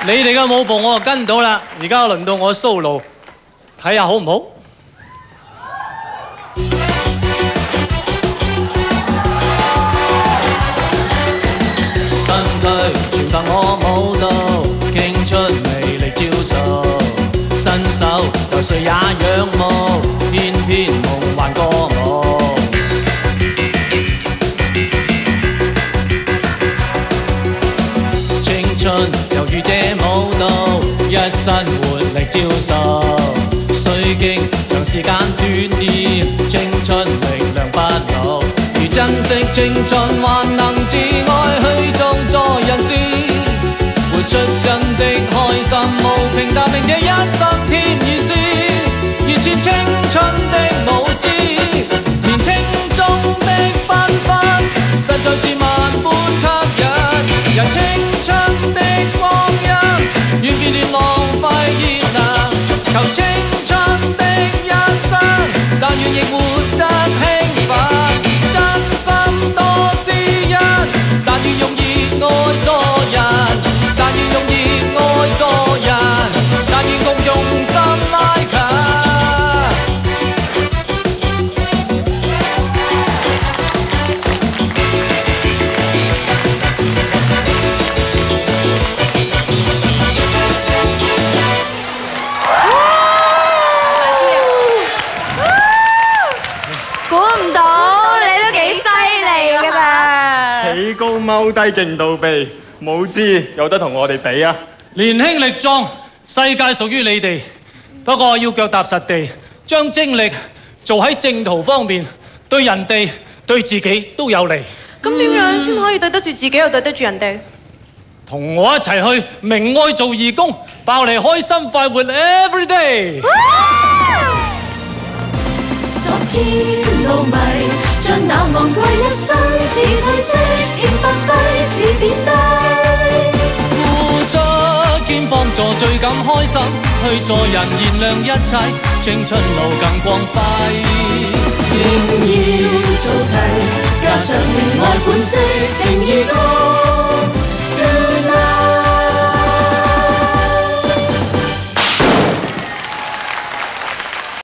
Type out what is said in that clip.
你哋嘅舞步我就跟到啦，而家輪到我 solo， 睇下好唔好？身軀全憑我舞蹈，傾出魅力招數，身手由誰也仰慕，翩翩夢幻歌舞。猶如這舞蹈，一身活力招數，雖經長時間鍛鍊，青春力量不老。如珍惜青春，還能自愛去做助人事，活出真的開心，無平淡令這一生添意思，熱切青春的舞姿，年青中的繽紛，實在是萬般吸引，人青春的光陰，願別亂浪費熱能，求青春的一生，但願亦活得興奮，真心多私隱，但願用熱愛助人，但願用熱愛助人，但願共用心拉近。踎低正到痹，冇知有得同我哋比啊！年輕力壯，世界屬於你哋，不過要腳踏實地，將精力做喺正途方面，對人哋對自己都有利。咁點樣先可以對得住自己又對得住人哋？同我一齊去明愛做義工，爆嚟開心快活 every day。昨天路迷，將那昂貴一生似褪色，欠發揮似貶低。付出兼幫助最感開心，去助人燃亮一切，青春路更光輝。應要做齊，加上另外本色，誠意高。